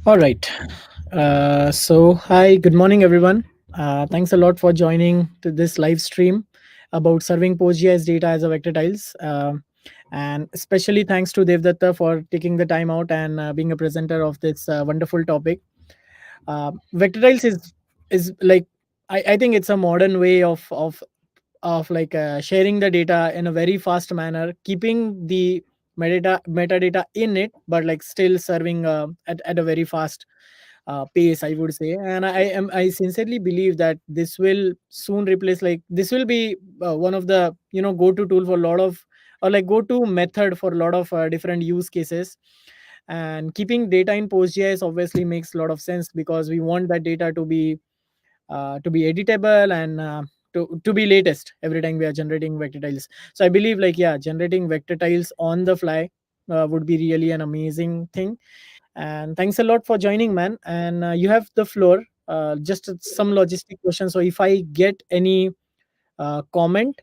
All right. Hi, good morning, everyone. Thanks a lot for joining to this live stream about serving PostGIS data as a vector tiles. And especially thanks to Devdatta for taking the time out and being a presenter of this wonderful topic. Vector tiles is like I think it's a modern way of sharing the data in a very fast manner, keeping the metadata in it, but like still serving at a very fast pace, I would say. And I sincerely believe that this will soon replace, like this will be one of the go to tool for a lot of, or like go to method for a lot of different use cases. And keeping data in PostGIS obviously makes a lot of sense because we want that data to be editable and to be latest every time we are generating vector tiles. So I believe, like, yeah, generating vector tiles on the fly would be really an amazing thing. And thanks a lot for joining, man. And you have the floor. Just some logistic questions. So if I get any comment,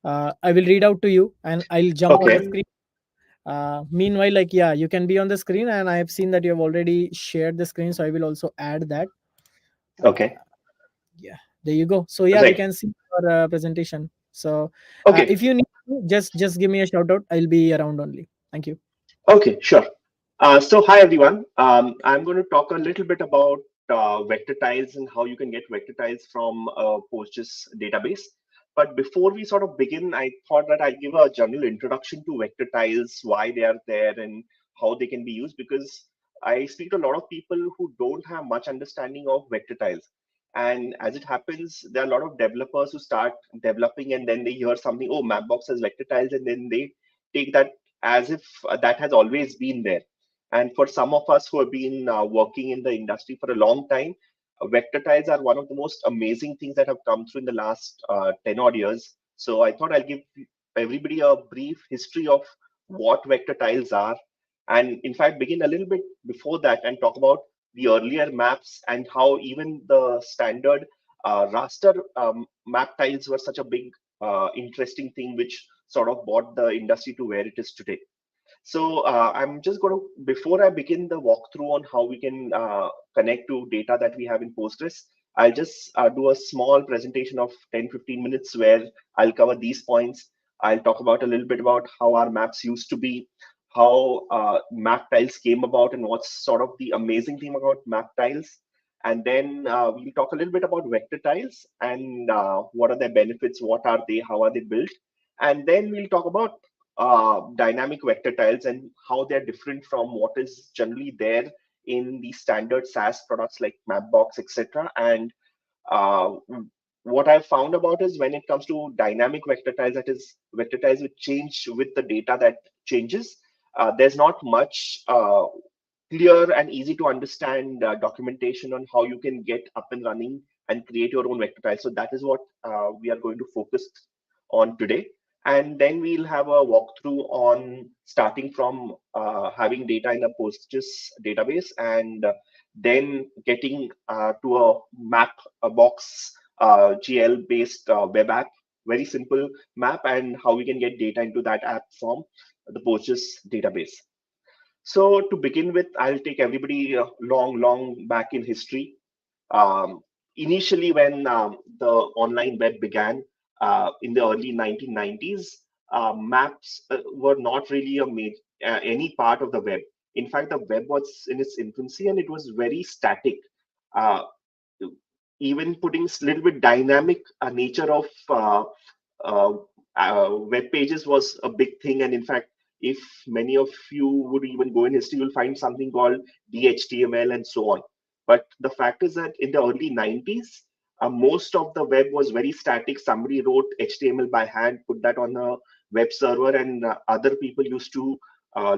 I will read out to you and I'll jump on the Okay. screen. Meanwhile, like, yeah, you can be on the screen, and I have seen that you have already shared the screen, so I will also add that. Okay. Yeah, there you go. So yeah, we Right. can see your presentation. So Okay. if you need to, just give me a shout out. I'll be around only. Thank you. Okay. Sure. So hi everyone. I'm going to talk a little bit about vector tiles and how you can get vector tiles from a PostGIS database. But before we sort of begin, I thought that I'd give a general introduction to vector tiles, why they are there, and how they can be used. Because I speak to a lot of people who don't have much understanding of vector tiles. And as it happens, there are a lot of developers who start developing and then they hear something, oh, Mapbox has vector tiles, and then they take that as if that has always been there. And for some of us who have been working in the industry for a long time, vector tiles are one of the most amazing things that have come through in the last 10 odd years. So I thought I'll give everybody a brief history of what vector tiles are. And in fact, begin a little bit before that and talk about the earlier maps and how even the standard raster map tiles were such a big, interesting thing, which sort of brought the industry to where it is today. So I'm just going to, before I begin the walkthrough on how we can connect to data that we have in Postgres, I'll just do a small presentation of 10-15 minutes where I'll cover these points. I'll talk about a little bit about how our maps used to be, how map tiles came about, and what's sort of the amazing thing about map tiles. And then we'll talk a little bit about vector tiles and what are their benefits, what are they, how are they built. And then we'll talk about dynamic vector tiles and how they're different from what is generally there in the standard SaaS products like Mapbox, etc. And uh, what I've found about is when it comes to dynamic vector tiles, that is vector tiles which change with the data that changes, there's not much clear and easy to understand documentation on how you can get up and running and create your own vector tiles. So that is what we are going to focus on today. And then we'll have a walkthrough on starting from having data in a PostGIS database and then getting to a map, a box GL based web app, very simple map, and how we can get data into that app from the PostGIS database. So to begin with, I'll take everybody long back in history. Um, Initially, when the online web began in the early 1990s, maps were not really any part of the web. In fact, the web was in its infancy and it was very static. Uh, Even putting a little bit dynamic nature of uh, web pages was a big thing. And in fact, if many of you would even go in history, you'll find something called DHTML and so on. But the fact is that in the early 90s, most of the web was very static. Somebody wrote HTML by hand, put that on a web server, and other people used to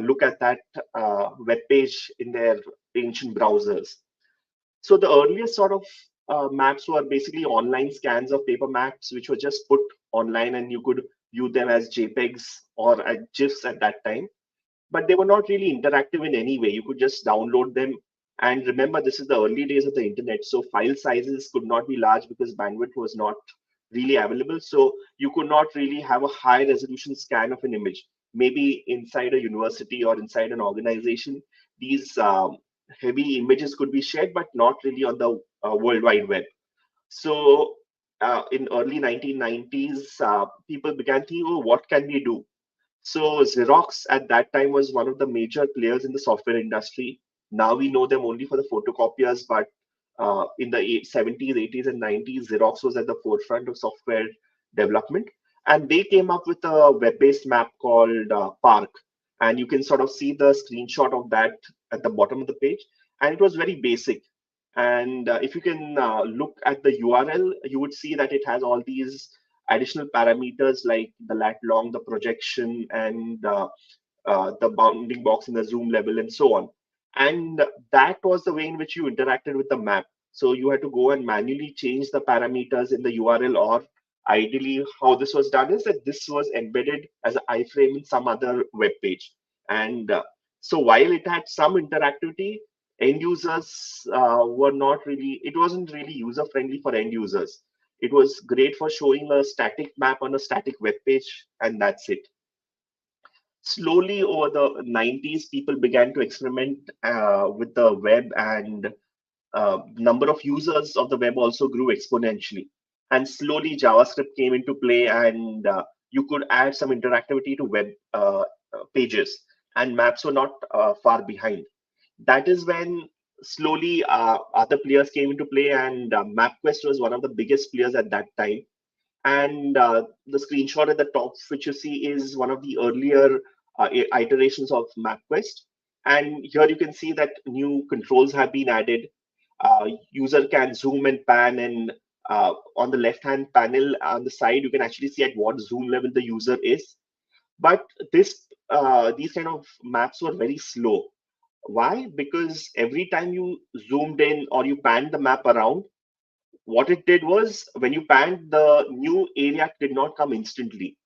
look at that web page in their ancient browsers. So the earliest sort of maps were basically online scans of paper maps, which were just put online and you could view them as JPEGs or as GIFs at that time. But they were not really interactive in any way. You could just download them. And remember, this is the early days of the internet. So file sizes could not be large because bandwidth was not really available. So you could not really have a high resolution scan of an image. Maybe inside a university or inside an organization, these heavy images could be shared, but not really on the World Wide Web. So in early 1990s, people began thinking, oh, what can we do? So Xerox at that time was one of the major players in the software industry. Now we know them only for the photocopiers, but in the 70s, 80s, and 90s, Xerox was at the forefront of software development. And they came up with a web-based map called Park. And you can sort of see the screenshot of that at the bottom of the page. And it was very basic. And if you can look at the URL, you would see that it has all these additional parameters like the lat long, the projection, and the bounding box in the zoom level, and so on. And that was the way in which you interacted with the map. So you had to go and manually change the parameters in the URL, or ideally, how this was done is that this was embedded as an iframe in some other web page. And so while it had some interactivity, end users were not really, it wasn't really user friendly for end users. It was great for showing a static map on a static web page, and that's it. Slowly over the 90s, people began to experiment with the web, and number of users of the web also grew exponentially. And slowly JavaScript came into play, and you could add some interactivity to web pages, and maps were not far behind. That is when slowly other players came into play, and MapQuest was one of the biggest players at that time. And the screenshot at the top, which you see, is one of the earlier iterations of MapQuest. And here you can see that new controls have been added. User can zoom and pan, and on the left-hand panel on the side, you can actually see at what zoom level the user is. But these kind of maps were very slow. Why? Because every time you zoomed in or you panned the map around, what it did was when you panned, the new area did not come instantly.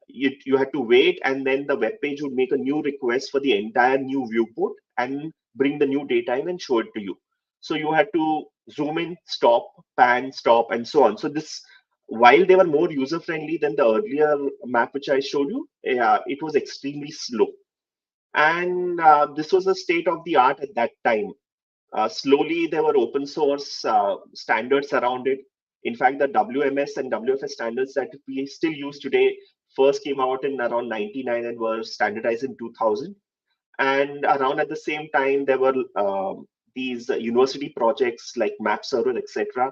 You had to wait, and then the web page would make a new request for the entire new viewport and bring the new data in and show it to you. So you had to zoom in, stop, pan, stop, and so on. So this, while they were more user friendly than the earlier map which I showed you, it was extremely slow. And this was the state of the art at that time. Slowly, there were open source standards around it. In fact, the WMS and WFS standards that we still use today first came out in around 99 and were standardized in 2000. And around at the same time, there were these university projects like Map Server, etc.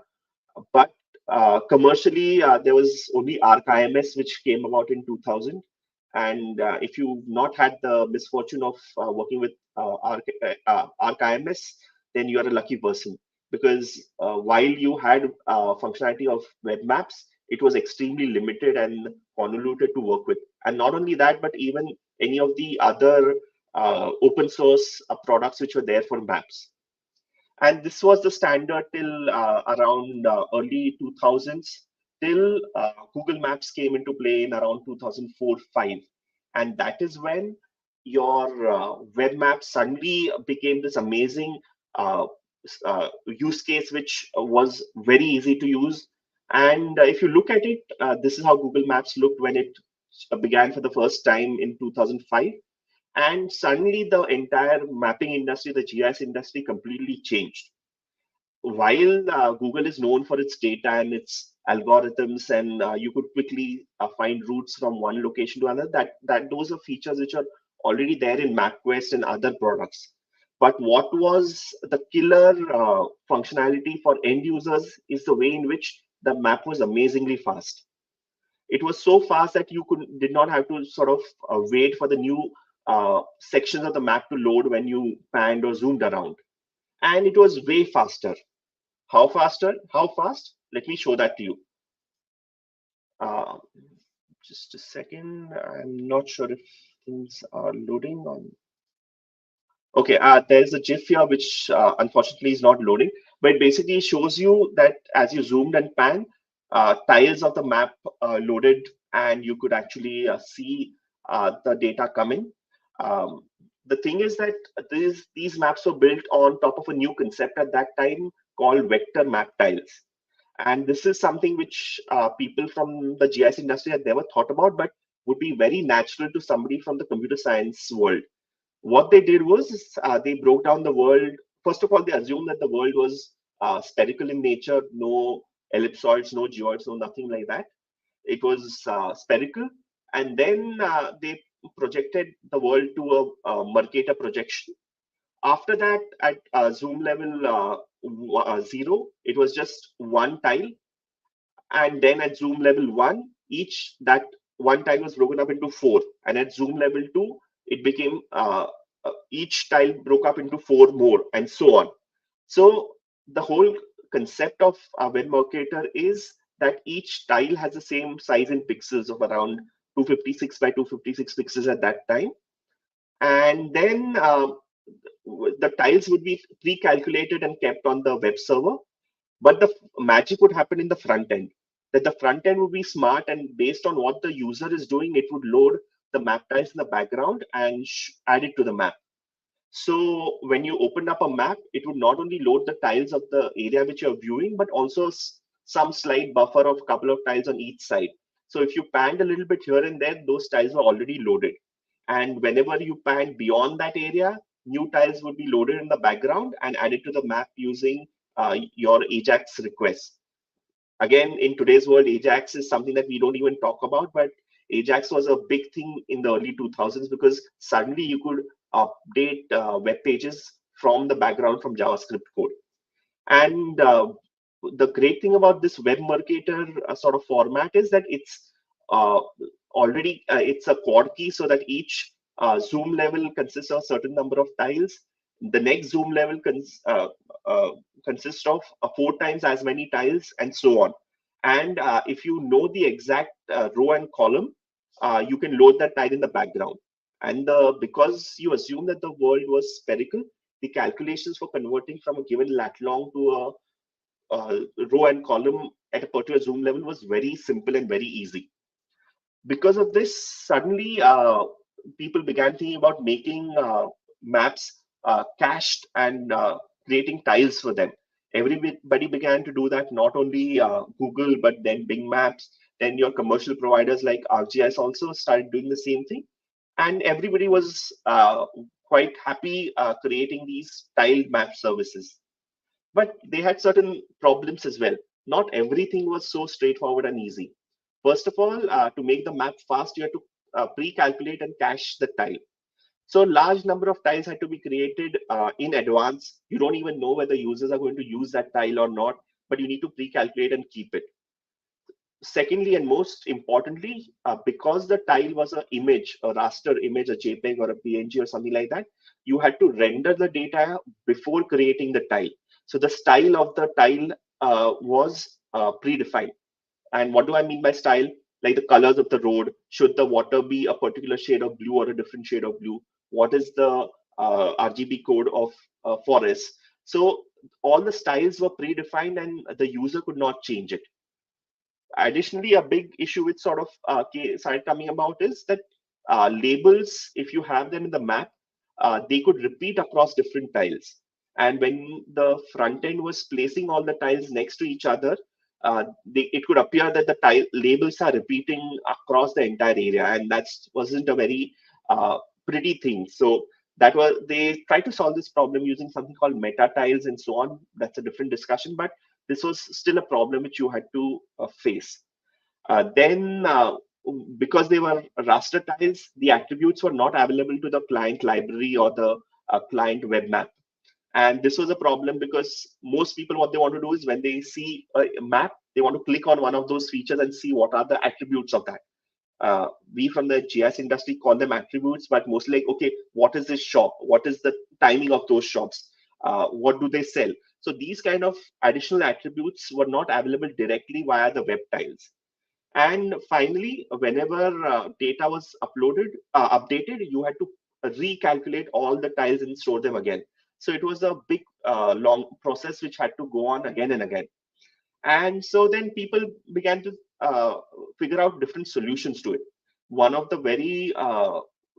But commercially, there was only ArcIMS, which came about in 2000. And if you've not had the misfortune of working with ArcIMS, then you are a lucky person, because while you had functionality of web maps, it was extremely limited and convoluted to work with. And not only that, but even any of the other open source products which were there for maps. And this was the standard till around early 2000s, till Google Maps came into play in around 2004-5. And that is when your web map suddenly became this amazing use case, which was very easy to use. And if you look at it, this is how Google Maps looked when it began for the first time in 2005. And suddenly the entire mapping industry, the GIS industry, completely changed. While Google is known for its data and its algorithms, and you could quickly find routes from one location to another, that those are features which are already there in MapQuest and other products. But what was the killer functionality for end users is the way in which the map was amazingly fast. It was so fast that you did not have to sort of wait for the new sections of the map to load when you panned or zoomed around. And it was way faster. How faster? How fast? Let me show that to you. Uh, just a second. I'm not sure if things are loading on. Okay, there's a GIF here which unfortunately is not loading, but it basically shows you that as you zoomed and pan, tiles of the map loaded, and you could actually see the data coming. Um, the thing is that these maps were built on top of a new concept at that time called vector map tiles. And this is something which people from the GIS industry had never thought about, but would be very natural to somebody from the computer science world. What they did was they broke down the world first of all, they assumed that the world was spherical in nature, no ellipsoids, no geoids, no nothing like that. It was spherical, and then they projected the world to a Mercator projection. After that, at zoom level 0, it was just one tile, and then at zoom level 1, each that one tile was broken up into 4, and at zoom level 2, it became each tile broke up into 4 more, and so on. So the whole concept of a web Mercator is that each tile has the same size in pixels of around 256 by 256 pixels at that time. And then the tiles would be pre-calculated and kept on the web server. But the magic would happen in the front end, that the front end would be smart, and based on what the user is doing, it would load the map tiles in the background and add it to the map. So when you opened up a map, it would not only load the tiles of the area which you're viewing, but also some slight buffer of a couple of tiles on each side. So if you panned a little bit here and there, those tiles were already loaded. And whenever you pan beyond that area, new tiles would be loaded in the background and added to the map using your Ajax request. Again, in today's world, Ajax is something that we don't even talk about, but Ajax was a big thing in the early 2000s because suddenly you could update web pages from the background from JavaScript code. And the great thing about this web Mercator sort of format is that it's uh, already it's a quad key, so that each zoom level consists of a certain number of tiles. The next zoom level uh, consists of 4 times as many tiles, and so on. And if you know the exact row and column, you can load that tile in the background. And because you assume that the world was spherical, the calculations for converting from a given lat long to a row and column at a particular zoom level was very simple and very easy. Because of this, suddenly people began thinking about making maps cached and creating tiles for them. Everybody began to do that, not only Google, but then Bing Maps. Then your commercial providers like ArcGIS also started doing the same thing. And everybody was quite happy creating these tiled map services. But they had certain problems as well. Not everything was so straightforward and easy. First of all, to make the map fast, you had to pre-calculate and cache the tile. So large number of tiles had to be created in advance. You don't even know whether users are going to use that tile or not, but you need to pre-calculate and keep it. Secondly, and most importantly, because the tile was an image, a raster image, a JPEG or a PNG or something like that, you had to render the data before creating the tile. So the style of the tile was predefined. And what do I mean by style? Like the colors of the road. Should the water be a particular shade of blue or a different shade of blue? What is the RGB code of forest? So all the styles were predefined and the user could not change it. Additionally, a big issue which sort of started coming about is that labels, if you have them in the map, they could repeat across different tiles. And when the front end was placing all the tiles next to each other, it could appear that the tile labels are repeating across the entire area, and that wasn't a very pretty thing. So that was they tried to solve this problem using something called meta tiles and so on. That's a different discussion, but this was still a problem which you had to face. Then, because they were raster tiles, the attributes were not available to the client library or the client web map. And this was a problem because most people, what they want to do is when they see a map, they want to click on one of those features and see what are the attributes of that. We from the GIS industry call them attributes, but mostly like, okay, what is this shop? What is the timing of those shops? What do they sell? So these kind of additional attributes were not available directly via the web tiles. And finally, whenever data was updated, you had to recalculate all the tiles and store them again. So it was a big, long process which had to go on again and again. And so then people began to figure out different solutions to it. One of the very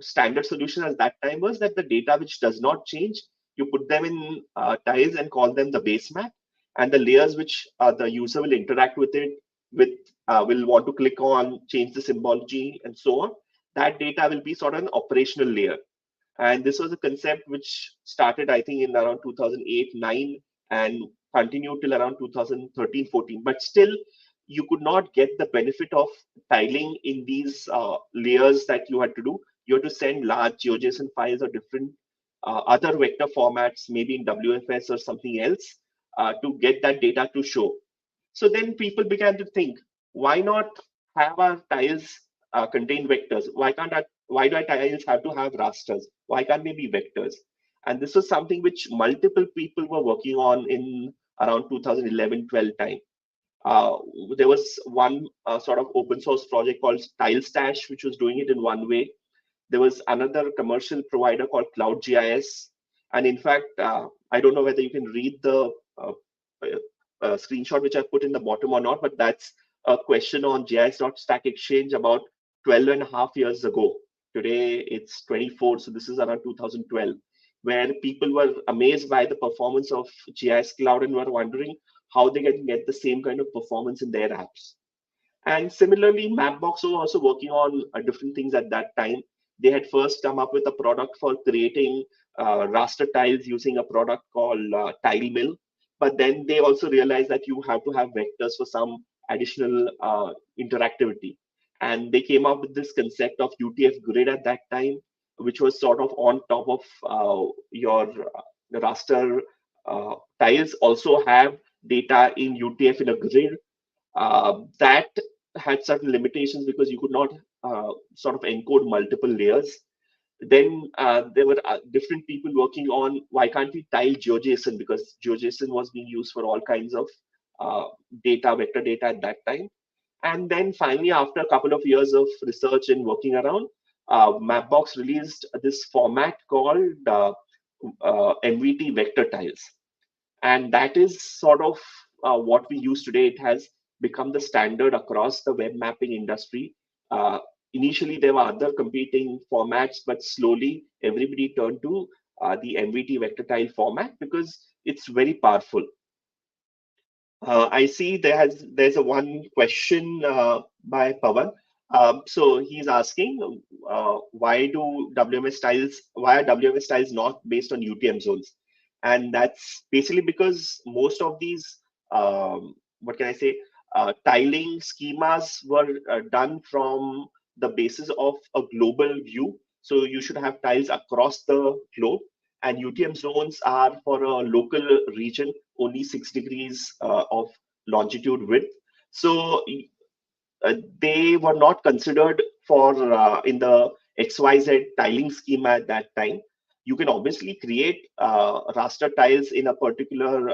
standard solutions at that time was that the data which does not change, you put them in tiles and call them the base map, and the layers which the user will interact with it with will want to click on, change the symbology, and so on. That data will be sort of an operational layer. And this was a concept which started, I think, in around 2008, 9, and continued till around 2013, 14. But still, you could not get the benefit of tiling in these layers that you had to do. You had to send large GeoJSON files or different other vector formats, maybe in WFS or something else, to get that data to show. So then people began to think, why not have our tiles contain vectors? Why do our tiles have to have rasters? Why can't they be vectors? And this was something which multiple people were working on in around 2011-12 time. Uh, there was one sort of open source project called Tile Stash, which was doing it in one way. There was another commercial provider called CloudGIS. And in fact, I don't know whether you can read the screenshot which I put in the bottom or not, but that's a question on GIS.Stack Exchange about 12 and a half years ago. Today it's 24, so this is around 2012, where people were amazed by the performance of GIS Cloud and were wondering how they can get the same kind of performance in their apps. And similarly, Mapbox was also working on different things at that time. They had first come up with a product for creating raster tiles using a product called Tile Mill. But then they also realized that you have to have vectors for some additional interactivity. And they came up with this concept of UTF grid at that time, which was sort of on top of your raster tiles, also have data in UTF in a grid. That had certain limitations because you could not sort of encode multiple layers. Then there were different people working on why can't we tile GeoJSON, because GeoJSON was being used for all kinds of data, vector data at that time. And then finally, after a couple of years of research and working around, Mapbox released this format called MVT vector tiles, and that is sort of what we use today. It has become the standard across the web mapping industry. Uh, Initially, there were other competing formats, but slowly everybody turned to the MVT vector tile format because it's very powerful. I see there's a one question by Pavan. So he's asking why are WMS tiles not based on UTM zones? And that's basically because most of these what can I say tiling schemas were done from the basis of a global view. So you should have tiles across the globe, and UTM zones are for a local region, only 6 degrees of longitude width. So they were not considered for in the XYZ tiling schema at that time. You can obviously create raster tiles in a particular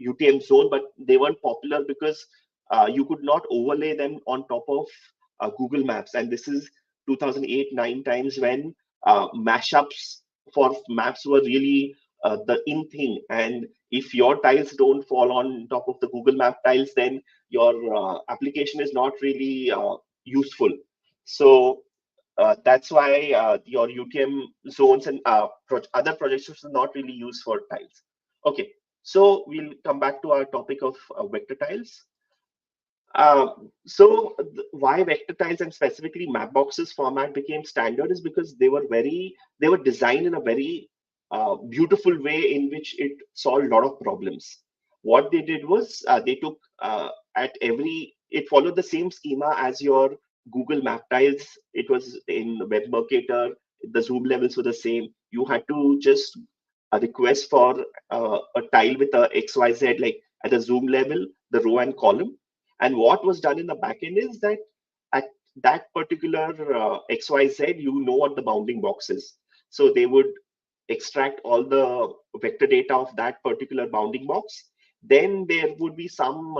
UTM zone, but they weren't popular because you could not overlay them on top of Google Maps. And this is 2008-9 times when mashups for maps were really the in thing. And if your tiles don't fall on top of the Google Map tiles, then your application is not really useful. So that's why your UTM zones and other projections are not really used for tiles. Okay, so we'll come back to our topic of vector tiles. Why vector tiles and specifically Mapbox's format became standard is because they were designed in a very beautiful way in which it solved a lot of problems. What they did was they took it followed the same schema as your Google Map tiles. It was in Web Mercator. The zoom levels were the same. You had to just a request for a tile with a XYZ, like at the zoom level, the row and column. And what was done in the backend is that at that particular XYZ, you know what the bounding box is. So they would extract all the vector data of that particular bounding box. Then there would be some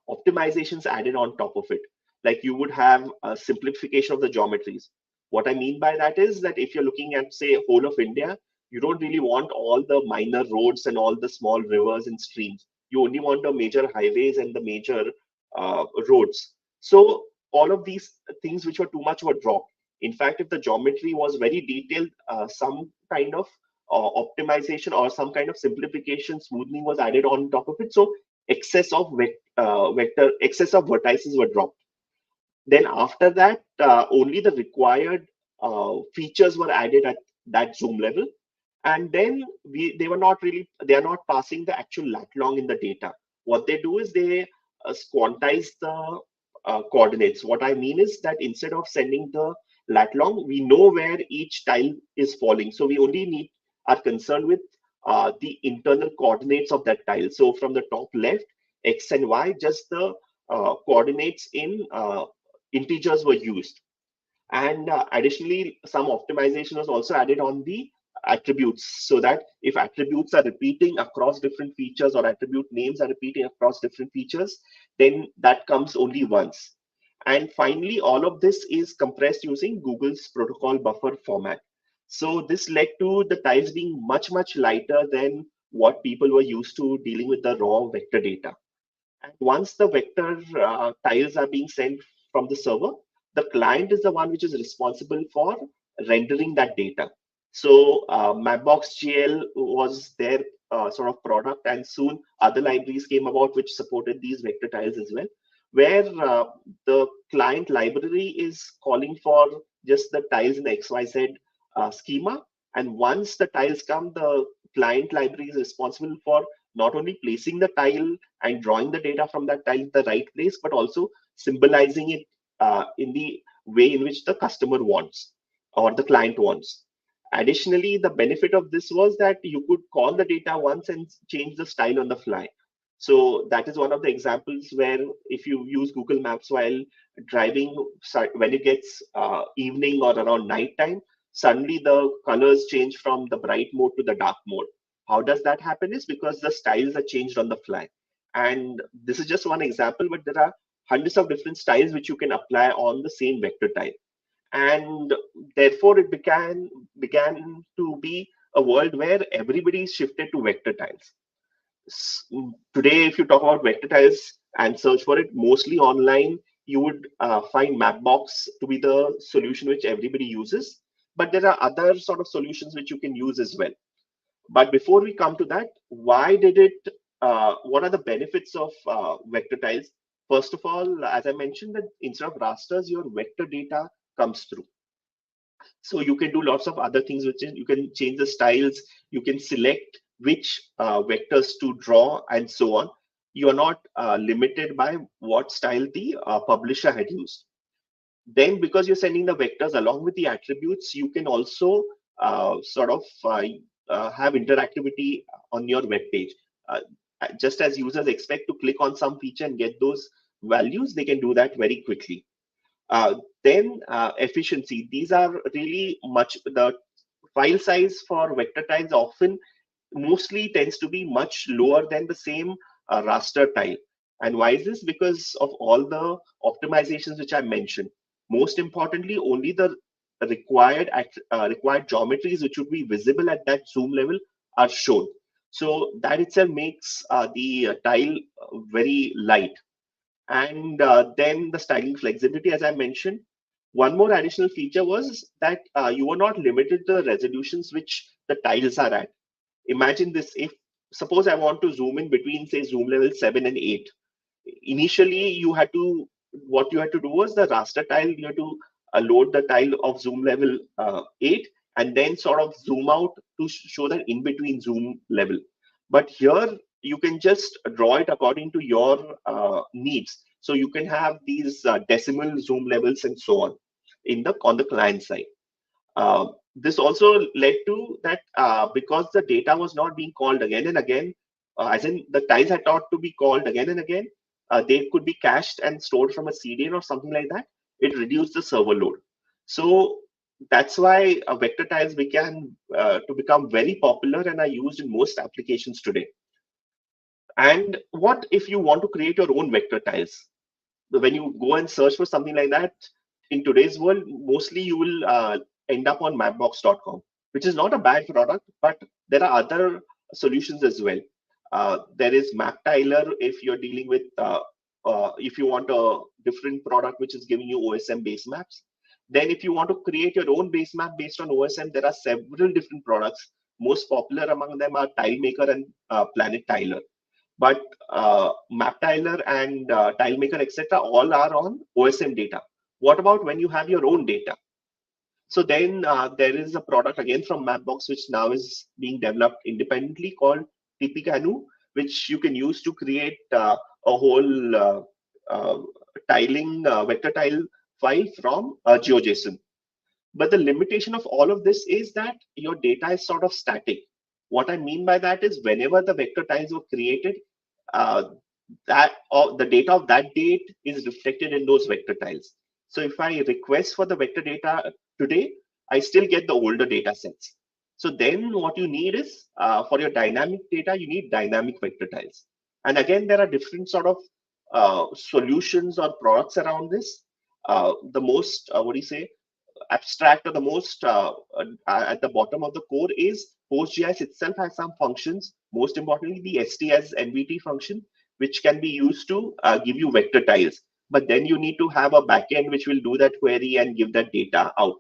optimizations added on top of it. Like you would have a simplification of the geometries. What I mean by that is that if you're looking at, say, whole of India, you don't really want all the minor roads and all the small rivers and streams. You only want the major highways and the major roads. So all of these things which were too much were dropped. In fact, if the geometry was very detailed, some kind of optimization or some kind of simplification, smoothing was added on top of it. So excess of vertices were dropped. Then after that, only the required features were added that zoom level. And then they are not passing the actual lat long in the data. What they do is they quantize the coordinates. What I mean is that instead of sending the lat long, we know where each tile is falling. So we only are concerned with the internal coordinates of that tile. So from the top left, x and y, just the coordinates in integers were used. And additionally, some optimization was also added on the attributes, so that if attributes are repeating across different features or attribute names are repeating across different features, then that comes only once. And finally, all of this is compressed using Google's protocol buffer format. So this led to the tiles being much, much lighter than what people were used to dealing with the raw vector data. And once the vector tiles are being sent from the server, the client is the one which is responsible for rendering that data. So Mapbox.gl was their sort of product, and soon other libraries came about which supported these vector tiles as well, where the client library is calling for just the tiles in the XYZ schema. And once the tiles come, the client library is responsible for not only placing the tile and drawing the data from that tile in the right place, but also symbolizing it in the way in which the customer wants or the client wants. Additionally, the benefit of this was that you could call the data once and change the style on the fly. So that is one of the examples where if you use Google Maps while driving, when it gets evening or around night time, suddenly the colors change from the bright mode to the dark mode. How does that happen is because the styles are changed on the fly. And this is just one example, but there are hundreds of different styles which you can apply on the same vector type. And therefore, it began to be a world where everybody shifted to vector tiles. Today, if you talk about vector tiles and search for it, mostly online, you would find Mapbox to be the solution which everybody uses. But there are other sort of solutions which you can use as well. But before we come to that, why did it? What are the benefits of vector tiles? First of all, as I mentioned, that instead of rasters, your vector data comes through. So you can do lots of other things, which is you can change the styles, you can select which vectors to draw, and so on. You are not limited by what style the publisher had used. Then, because you're sending the vectors along with the attributes, you can also have interactivity on your web page. Just as users expect to click on some feature and get those values, they can do that very quickly. Then efficiency. These are really much the file size for vector tiles often mostly tends to be much lower than the same raster tile. And why is this? Because of all the optimizations which I mentioned. Most importantly, only the required geometries which would be visible at that zoom level are shown. So that itself makes the tile very light. And then the styling flexibility, as I mentioned. One more additional feature was that you were not limited to the resolutions which the tiles are at. Imagine this: if suppose I want to zoom in between, say, zoom level 7 and 8. Initially, what you had to do was the raster tile, you had to load the tile of zoom level 8 and then sort of zoom out to show that in between zoom level. But here you can just draw it according to your needs. So you can have these decimal zoom levels and so on on the client side. This also led to that because the data was not being called again and again, as in the tiles had taught to be called again and again, they could be cached and stored from a CDN or something like that. It reduced the server load. So that's why vector tiles began to become very popular and are used in most applications today. And what if you want to create your own vector tiles? When you go and search for something like that in today's world, mostly you will end up on mapbox.com, which is not a bad product, but there are other solutions as well. There is MapTiler if you're dealing with, if you want a different product which is giving you OSM base maps. Then if you want to create your own base map based on OSM, there are several different products. Most popular among them are TileMaker and Planet Tiler. But MapTiler and TileMaker, etc., all are on OSM data. What about when you have your own data? So then there is a product again from Mapbox, which now is being developed independently called TPCanu, which you can use to create a whole uh, tiling vector tile file from GeoJSON. But the limitation of all of this is that your data is sort of static. What I mean by that is whenever the vector tiles were created, uh, that or the data of that date is reflected in those vector tiles. So if I request for the vector data today, I still get the older data sets. So then what you need is for your dynamic data, you need dynamic vector tiles. And again, there are different sort of solutions or products around this. The most, what do you say, abstract or the most at the bottom of the core is PostGIS itself has some functions. Most importantly, the STS NVT function, which can be used to give you vector tiles. But then you need to have a backend which will do that query and give that data out.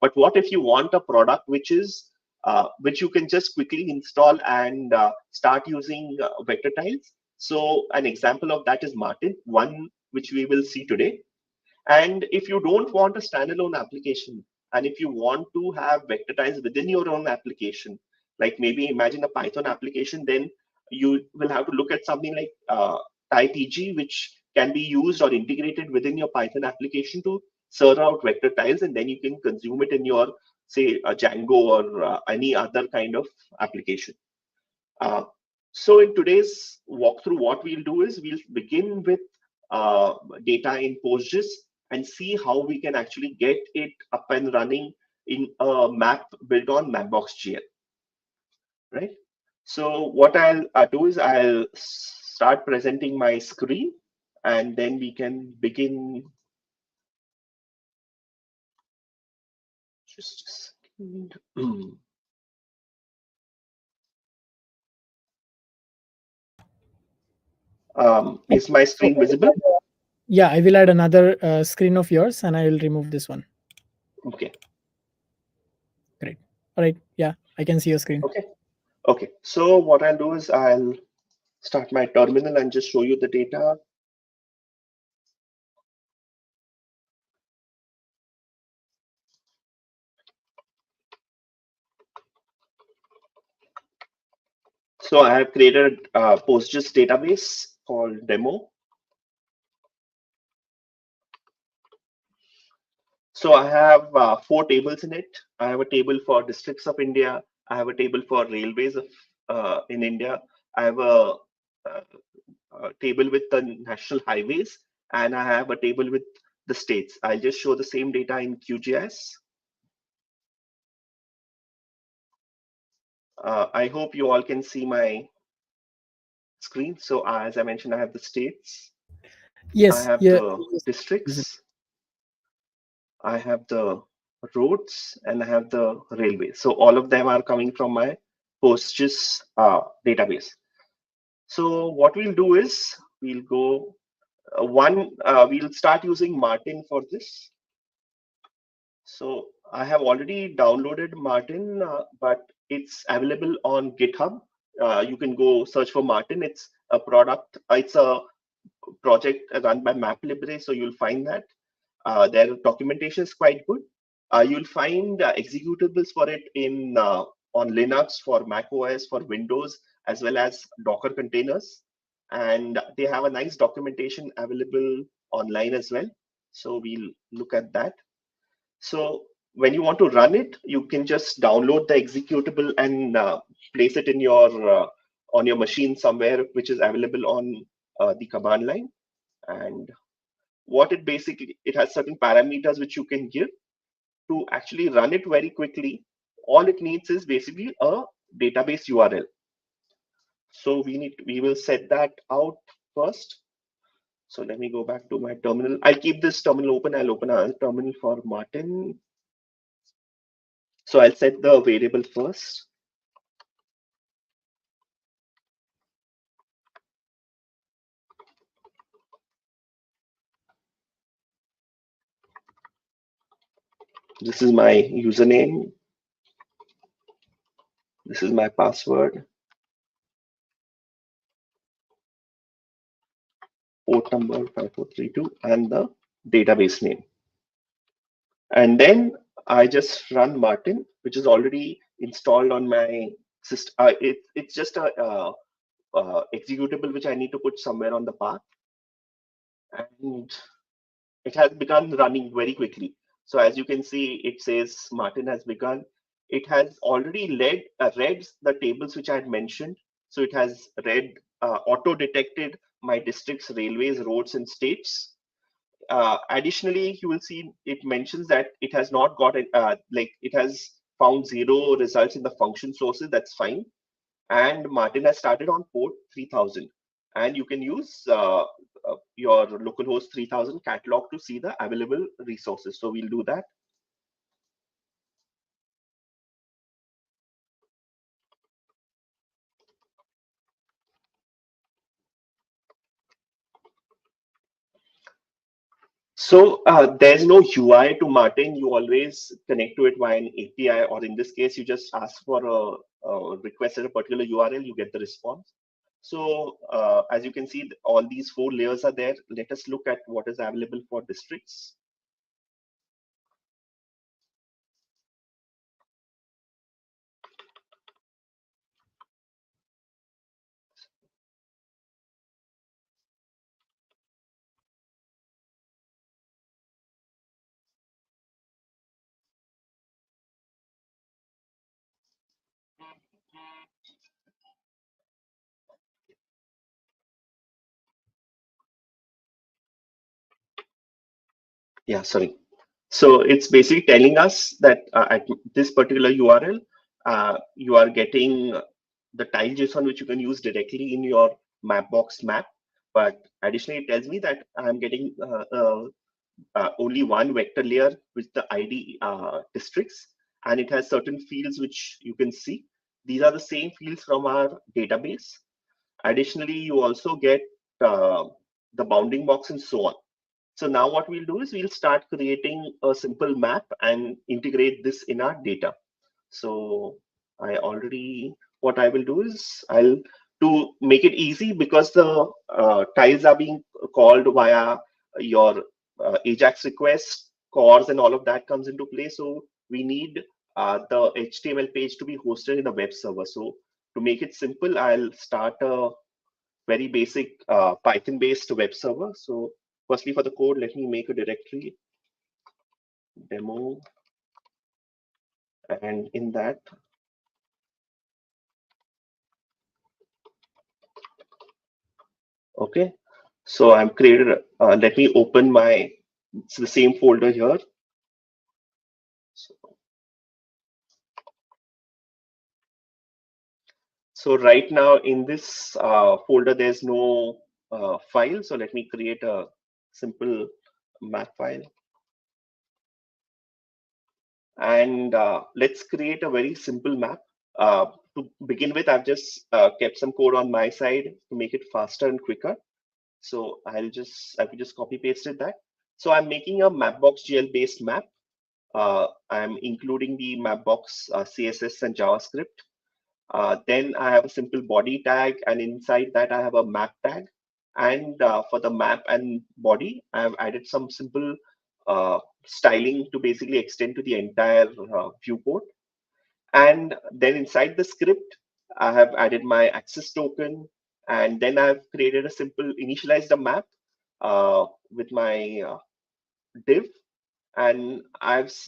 But what if you want a product which you can just quickly install and start using vector tiles? So an example of that is Martin, one which we will see today. And if you don't want a standalone application, and if you want to have vector tiles within your own application, like maybe imagine a Python application, then you will have to look at something like typeg, which can be used or integrated within your Python application to serve out vector tiles, and then you can consume it in your, say, a Django or any other kind of application. Uh, so in today's walkthrough, what we'll do is we'll begin with data in PostGIS and see how we can actually get it up and running in a map built on Mapbox.gl, right? So what I'll do is I'll start presenting my screen, and then we can begin. Just a second. Is my So screen visible? yeah, I will add another screen of yours, and I will remove this one. Okay. Great. All right. Yeah, I can see your screen. Okay. Okay. So what I'll do is I'll start my terminal and just show you the data. So I have created a PostGIS database called demo. So I have 4 tables in it. I have a table for districts of India. I have a table for railways of in India. I have a table with the national highways, and I have a table with the states. I'll just show the same data in QGIS. I hope you all can see my screen. So as I mentioned, I have the states, I Yes. have Yeah. the districts, I have the roads, and I have the railway. So all of them are coming from my PostGIS database. So what we'll do is we'll go we'll start using Martin for this. So I have already downloaded Martin, but it's available on GitHub. You can go search for Martin. It's a product. It's a project run by MapLibre, so you'll find that. Their documentation is quite good. You'll find executables for it in on Linux, for Mac OS, for Windows, as well as Docker containers. And they have a nice documentation available online as well. So we'll look at that. So when you want to run it, you can just download the executable and place it in your on your machine somewhere, which is available on the command line. And what it basically, it has certain parameters which you can give to actually run it very quickly. All it needs is basically a database URL. So we will set that out first. So let me go back to my terminal. I'll keep this terminal open. I'll open a terminal for Martin. So I'll set the variable first. This is my username. This is my password. Port number 5432 and the database name. And then I just run Martin, which is already installed on my system. It's just a executable which I need to put somewhere on the path, and it has begun running very quickly. So as you can see, it says Martin has begun. It has already read the tables which I had mentioned. So it has read, auto detected my districts, railways, roads, and states. Additionally, you will see it mentions that it has not got like it has found zero results in the function sources. That's fine. And Martin has started on port 3000. And you can use your localhost 3000 catalog to see the available resources. So we'll do that. So there's no UI to Martin. You always connect to it via an API, or in this case, you just ask for a request at a particular URL, you get the response. So as you can see, all these four layers are there. Let us look at what is available for districts. Yeah, sorry. So it's basically telling us that at this particular URL, you are getting the tile JSON which you can use directly in your Mapbox map. But additionally, it tells me that I'm getting only one vector layer with the ID districts, and it has certain fields which you can see. These are the same fields from our database. Additionally, you also get uh, the bounding box and so on. So now what we'll do is we'll start creating a simple map and integrate this in our data. So what I will do is to make it easy, because the tiles are being called via your Ajax request, cores and all of that comes into play. So we need the HTML page to be hosted in a web server. So to make it simple, I'll start a very basic Python based web server. So firstly, for the code, let me make a directory demo, and in that, okay. So I'm created, let me open it's the same folder here. So, so right now in this folder, there's no file. So let me create a simple map file. And let's create a very simple map. To begin with, I've just kept some code on my side to make it faster and quicker. So I will just copy pasted that. So I'm making a Mapbox GL based map. I'm including the Mapbox CSS and JavaScript. Then I have a simple body tag, and inside that I have a map tag. And for the map and body, I have added some simple styling to basically extend to the entire viewport. And then inside the script, I have added my access token, and then I've created a simple initialized a map with my div, and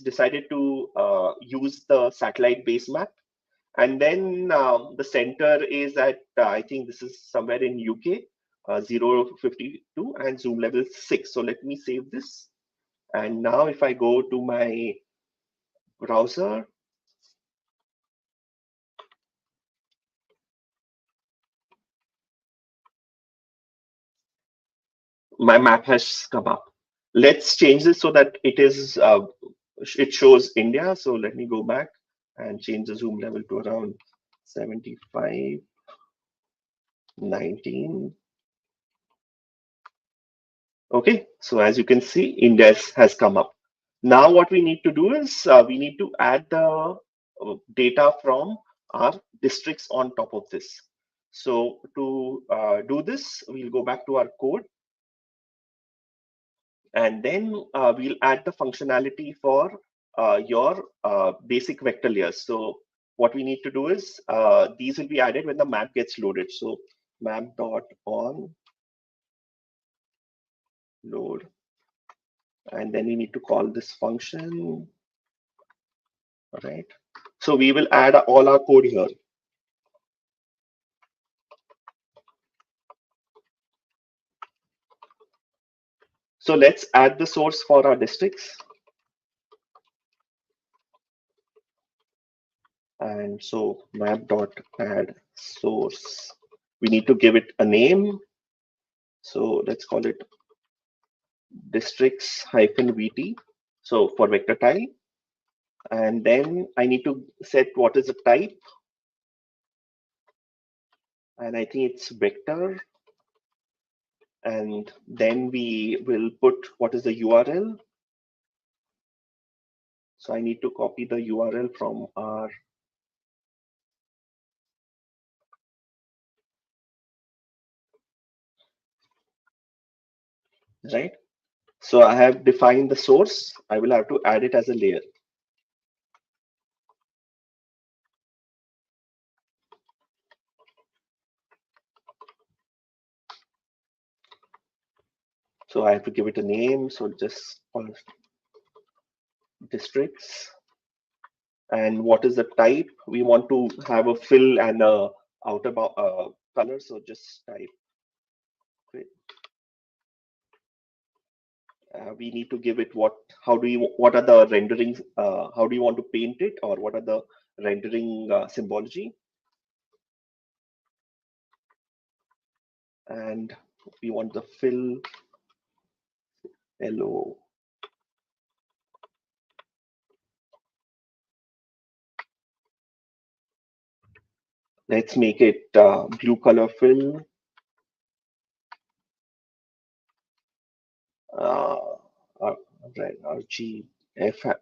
decided to use the satellite base map. And then the center is at, I think this is somewhere in UK, 052, and zoom level 6. So let me save this. And now if I go to my browser, my map has come up. Let's change this so that it shows India. So let me go back and change the zoom level to around 75, 19. Okay, so as you can see, India has come up. Now what we need to do is we need to add the data from our districts on top of this. So to do this, we'll go back to our code, and then we'll add the functionality for your basic vector layers. So what we need to do is these will be added when the map gets loaded. So map dot on load, and then we need to call this function. All right. So we will add all our code here. So let's add the source for our districts. And so map dot add source. We need to give it a name. So let's call it districts -vt. So for vector tile. And then I need to set what is the type. And I think it's vector. And then we will put what is the URL. So I need to copy the URL from our right. So I have defined the source. I will have to add it as a layer. So I have to give it a name. So just districts. And what is the type? We want to have a fill and a outer color. So just type. Okay. We need to give it what are the renderings, how do you want to paint it, or what are the rendering symbology. And we want the fill LO. Let's make it blue color fill. RG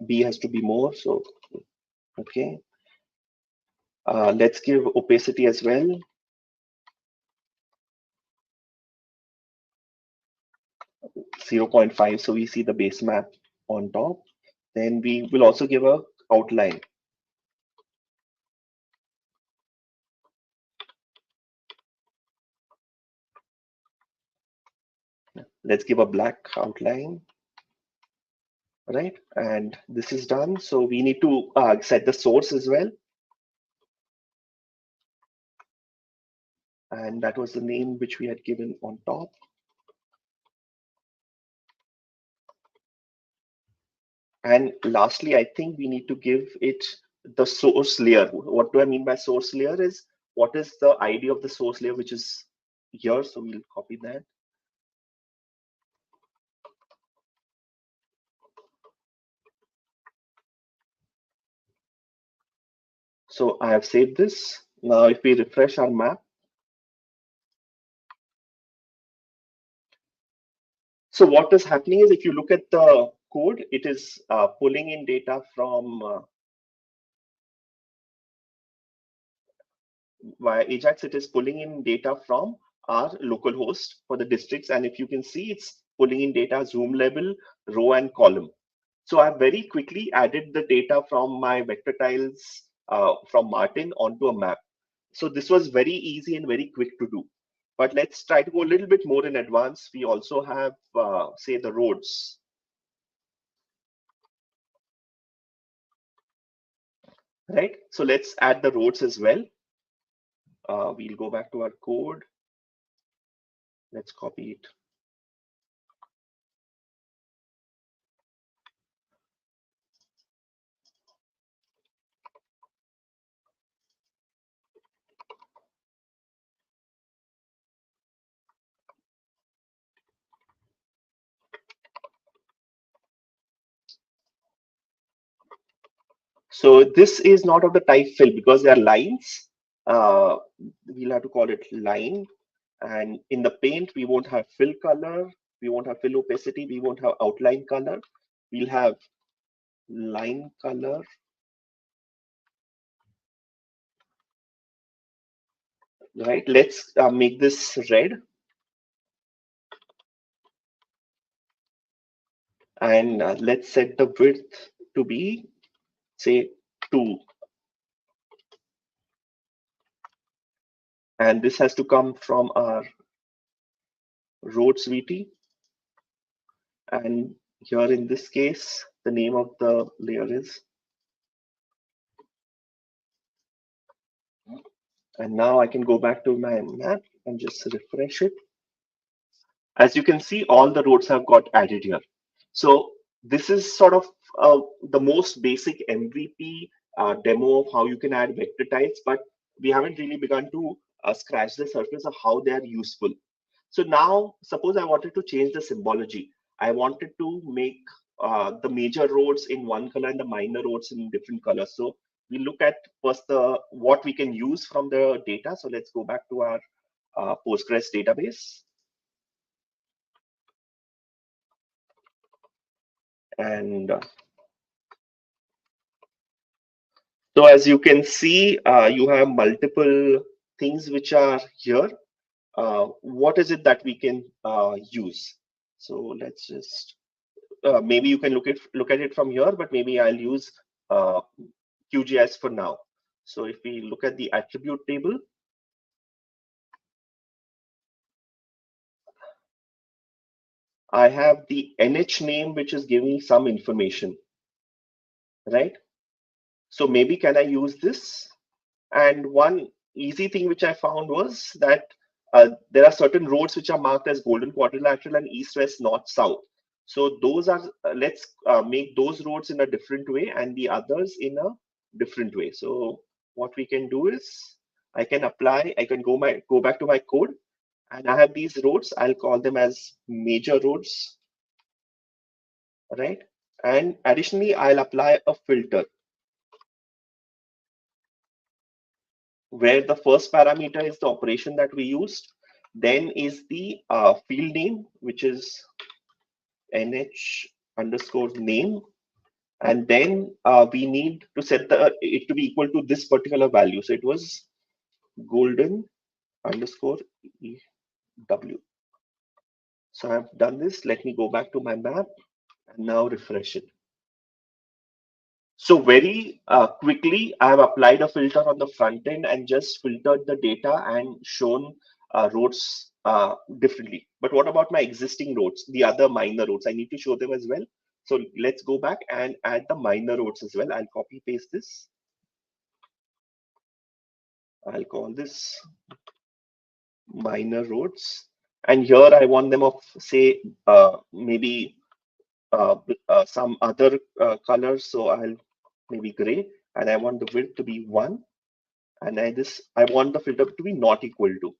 B has to be more. So okay. Let's give opacity as well. (0.5). So we see the base map on top. Then we will also give a outline. Let's give a black outline. Right, and this is done. So we need to set the source as well. And that was the name which we had given on top. And lastly, I think we need to give it the source layer. What do I mean by source layer is what is the ID of the source layer, which is here. So we'll copy that. So I have saved this. Now, if we refresh our map, so what is happening is if you look at the code, it is pulling in data from via Ajax. It is pulling in data from our local host for the districts. And if you can see, it's pulling in data zoom level, row and column. So I very quickly added the data from my vector tiles from Martin onto a map. So this was very easy and very quick to do. But let's try to go a little bit more in advance. We also have, say, the roads. Right. So let's add the roads as well. We'll go back to our code. Let's copy it. So this is not of the type fill because they are lines. We'll have to call it line. And in the paint, we won't have fill color. We won't have fill opacity. We won't have outline color. We'll have line color. Right. Let's make this red. And let's set the width to be, say, 2. And this has to come from our roads VT. And here in this case, the name of the layer is. And now I can go back to my map and just refresh it. As you can see, all the roads have got added here. So this is sort of the most basic MVP demo of how you can add vector tiles, but we haven't really begun to scratch the surface of how they are useful. So now, suppose I wanted to change the symbology. I wanted to make the major roads in one color and the minor roads in different colors. So we look at first what we can use from the data. So let's go back to our Postgres database. And so as you can see, you have multiple things which are here. What is it that we can use? So let's just maybe you can look at it from here, but maybe I'll use QGIS for now. So if we look at the attribute table, I have the NH name, which is giving me some information, right? So maybe can I use this? And one easy thing which I found was that there are certain roads which are marked as golden quadrilateral and east, west, north, south. So those are, let's make those roads in a different way and the others in a different way. So what we can do is I can go back to my code, and I have these roads. I'll call them as major roads, right? And additionally, I'll apply a filter where the first parameter is the operation that we used, then is the field name, which is nh underscore name, and then we need to set it to be equal to this particular value. So it was golden underscore w. So I've done this. Let me go back to my map and now refresh it. So very quickly, I have applied a filter on the front end and just filtered the data and shown roads differently. But what about my existing roads, the other minor roads? I need to show them as well. So let's go back and add the minor roads as well. I'll copy paste this. I'll call this minor roads. And here I want them of, say, maybe some other colors. So I'll maybe gray, and I want the width to be 1. And I want the filter to be not equal to.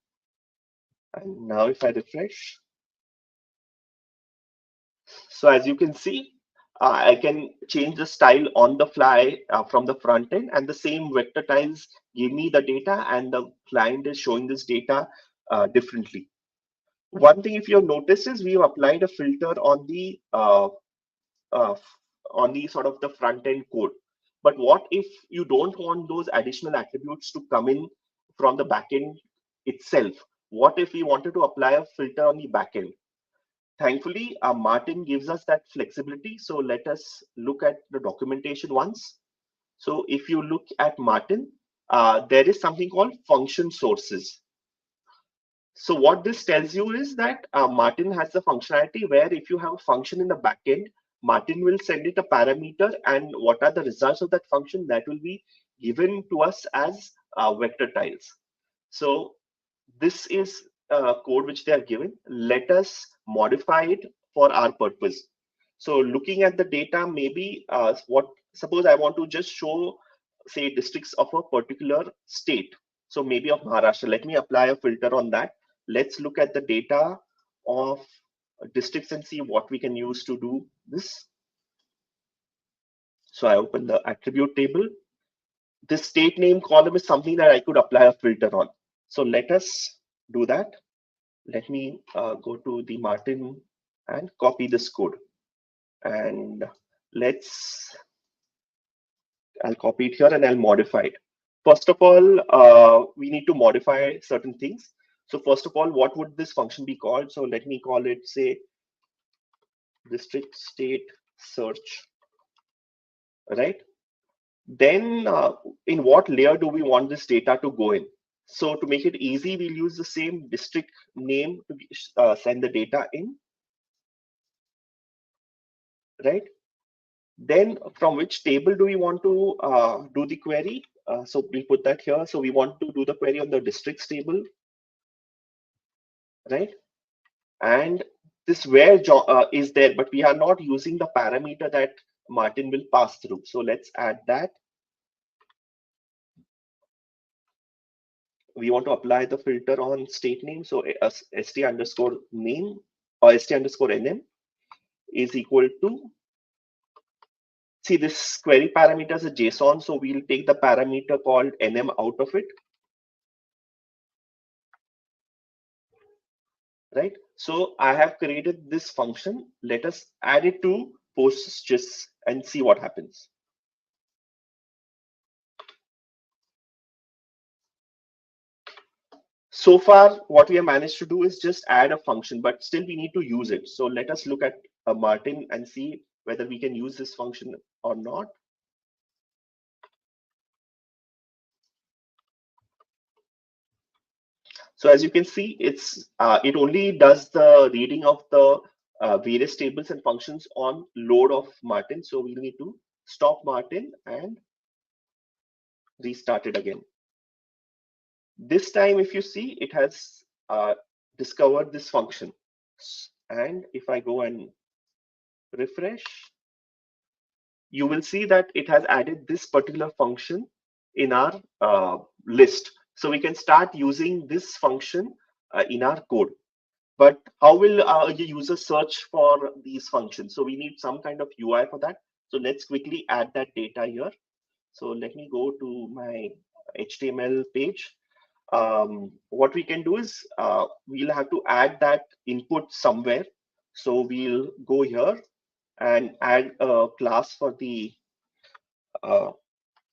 And now if I refresh, so as you can see, I can change the style on the fly from the front end, and the same vector tiles give me the data, and the client is showing this data differently. One thing, if you have noticed, is we've applied a filter uh, on the sort of the front end code. But what if you don't want those additional attributes to come in from the backend itself? What if we wanted to apply a filter on the backend? Thankfully, Martin gives us that flexibility. So let us look at the documentation once. So if you look at Martin, there is something called function sources. So what this tells you is that Martin has the functionality where if you have a function in the backend, Martin will send it a parameter, and what are the results of that function that will be given to us as vector tiles. So this is code which they are given. Let us modify it for our purpose. So looking at the data, maybe suppose I want to just show, say, districts of a particular state. So maybe of Maharashtra. Let me apply a filter on that. Let's look at the data of districts and see what we can use to do this. So I open the attribute table. This state name column is something that I could apply a filter on. So let us do that. Let me go to the Martin and copy this code. And I'll copy it here and I'll modify it. First of all, we need to modify certain things. So first of all, what would this function be called? So let me call it, say, district state search. right? Then in what layer do we want this data to go in? So to make it easy, we'll use the same district name to send the data in, right? Then from which table do we want to do the query? So we put that here. So we want to do the query on the districts table, right? And this where is there, but we are not using the parameter that Martin will pass through. So let's add that. We want to apply the filter on state name. So st underscore name or st underscore nm is equal to, see, this query parameter is a JSON. So we'll take the parameter called nm out of it, right? So I have created this function. Let us add it to PostGIS and see what happens. So far, what we have managed to do is just add a function, but still we need to use it. So let us look at Martin and see whether we can use this function or not. So as you can see, it only does the reading of the various tables and functions on load of Martin. So we need to stop Martin and restart it again. This time, if you see, it has discovered this function. And if I go and refresh, you will see that it has added this particular function in our list. So we can start using this function in our code. But how will a user search for these functions? So we need some kind of UI for that. So let's quickly add that data here. So let me go to my HTML page. What we can do is we'll have to add that input somewhere. So we'll go here and add a class for the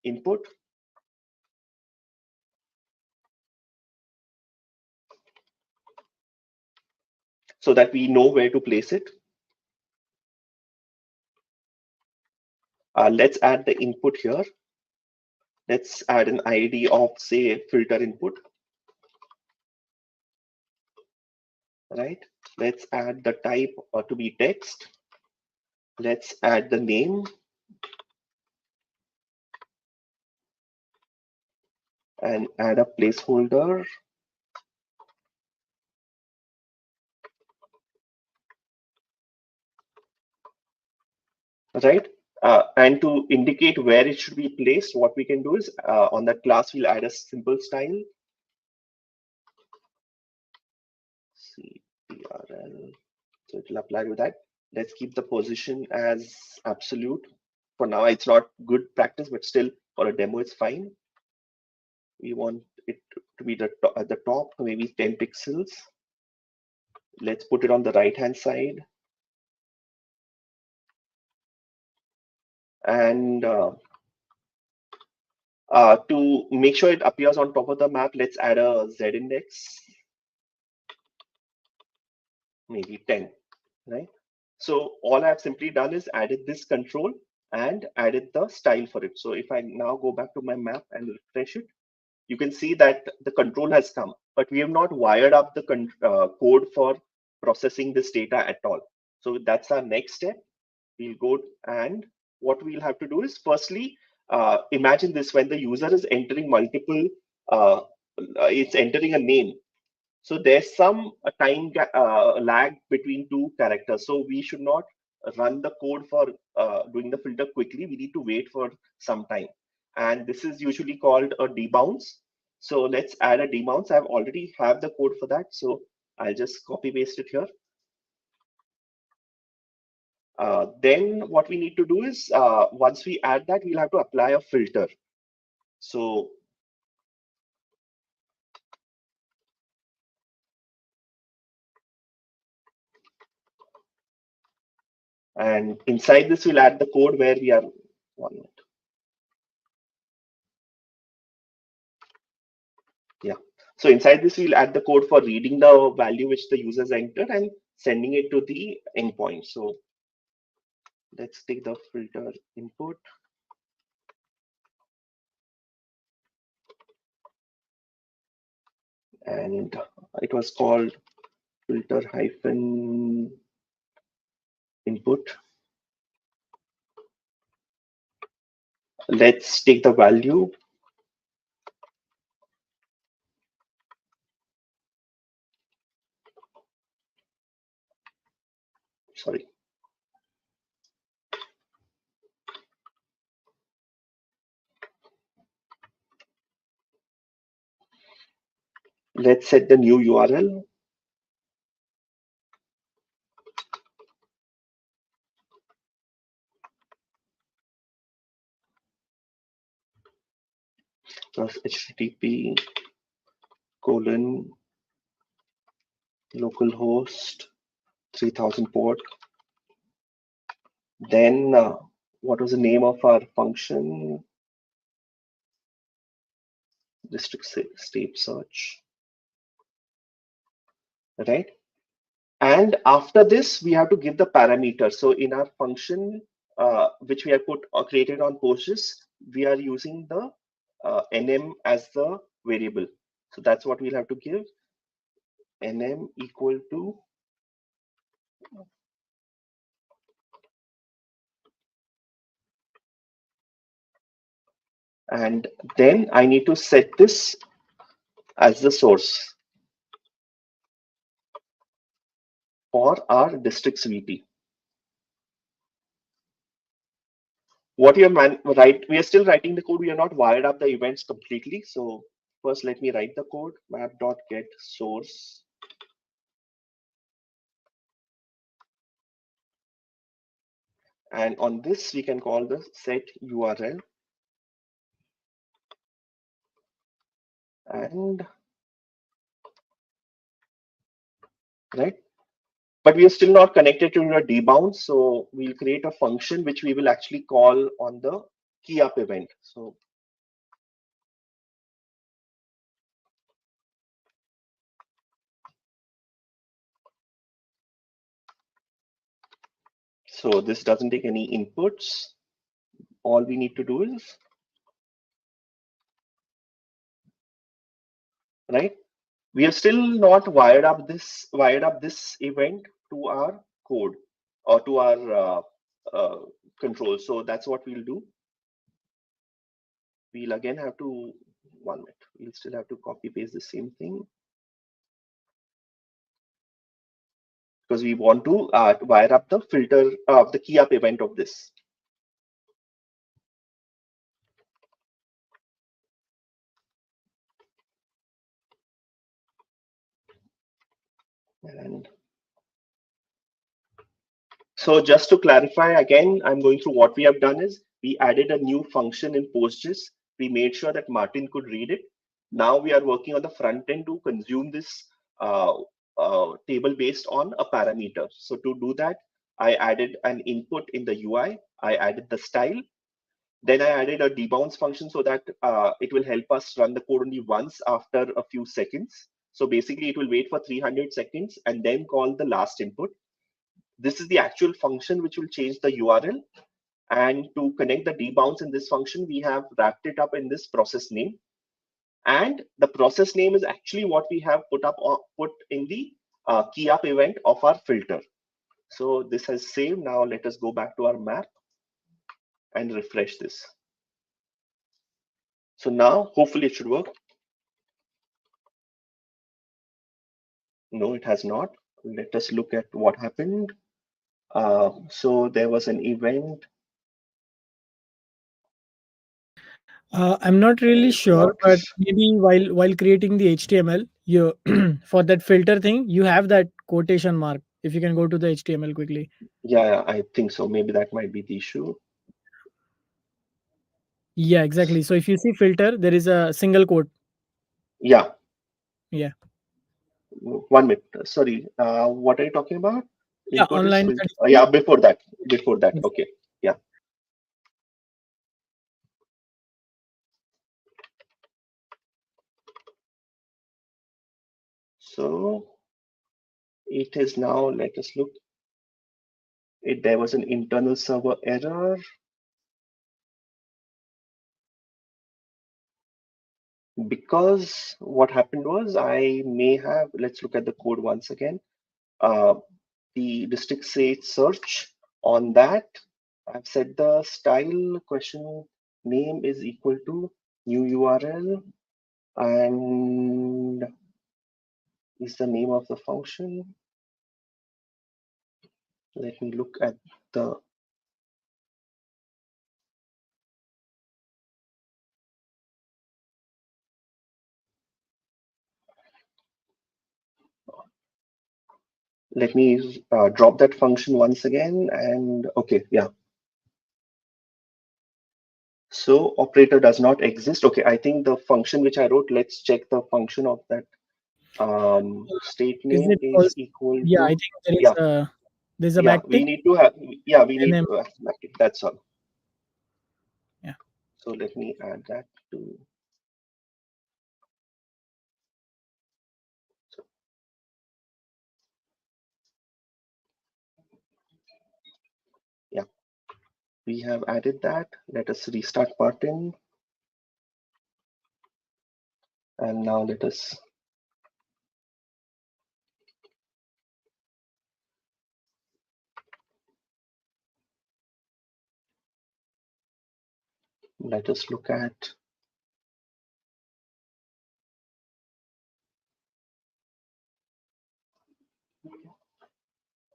input. So that we know where to place it. Let's add the input here. Let's add an ID of, say, filter input. Right? Let's add the type to be text. Let's add the name. And add a placeholder. Right? And to indicate where it should be placed, what we can do is on that class, we'll add a simple style. CTRL. So it will apply to that. Let's keep the position as absolute. For now, it's not good practice, but still for a demo, it's fine. We want it to be at the top, maybe 10 pixels. Let's put it on the right-hand side. And to make sure it appears on top of the map, let's add a Z index, maybe 10, right? So all I've simply done is added this control and added the style for it. So if I now go back to my map and refresh it, you can see that the control has come, but we have not wired up the code for processing this data at all. So that's our next step. We'll go, and what we'll have to do is firstly, imagine this: when the user is entering multiple, it's entering a name. So there's some time lag between two characters. So we should not run the code for doing the filter quickly. We need to wait for some time. And this is usually called a debounce. So let's add a debounce. I've already have the code for that. So I'll just copy paste it here. Then what we need to do is once we add that, we'll have to apply a filter. So and inside this, we'll add the code where we are. 1 minute. Yeah. So inside this, we'll add the code for reading the value which the users entered and sending it to the endpoint. So let's take the filter input. and it was called filter hyphen input. Let's take the value. Sorry. Let's set the new URL. Plus HTTP colon localhost 3000 port. Then what was the name of our function? District state search, right? And after this, we have to give the parameter. So in our function, which we have put or created on PostGIS, we are using the nm as the variable. So that's what we'll have to give. Nm equal to and then I need to set this as the source for our districts VP. What you we are still writing the code. We are not wired up the events completely. So first, let me write the code. Map.get source. And on this, we can call the set URL. And right, but we are still not connected to your debounce. So we'll create a function which we will actually call on the key up event. So this doesn't take any inputs. All we need to do is, right, we have still not wired up this event to our code or to our control. So that's what we'll do. We'll again have to, 1 minute, we'll still have to copy paste the same thing because we want to wire up the filter of the key up event of this. And so just to clarify again, I'm going through what we have done is we added a new function in PostGIS. We made sure that Martin could read it. Now we are working on the front end to consume this table based on a parameter. So to do that, I added an input in the UI. I added the style. Then I added a debounce function so that it will help us run the code only once after a few seconds. So basically, it will wait for 300 seconds and then call the last input. This is the actual function which will change the URL. And to connect the debounce in this function, we have wrapped it up in this process name. And the process name is actually what we have put in the key up event of our filter. So this has saved. Now let us go back to our map and refresh this. So now hopefully it should work. No, it has not. Let us look at what happened. So there was an event. I'm not really sure, What? but maybe while creating the HTML, you for that filter thing, you have that quotation mark. If you can go to the HTML quickly. Yeah, I think so. Maybe that might be the issue. Yeah, exactly. So if you see filter, there is a single quote. Yeah, Yeah. 1 minute. Sorry, what are you talking about? Yeah, Input is online filter. statistics. Yeah, before that. Before that. Yes. Okay. Yeah. So it is now. Let us look. There was an internal server error. because what happened was I may have, let's look at the code once again. Uh, the district say search on that. I've set the style question name is equal to new URL and is the name of the function. Let me look at the let me drop that function once again and okay, yeah. So operator does not exist. Okay, I think the function which I wrote, let's check the function of that state Is name it is also? equal Yeah, I to, think there is yeah, a there's a yeah, we backtick need to have, yeah, we and need then to have that. That's all. yeah. So let me add that to, so yeah, we have added that. Let us restart Martin. And now let us look at,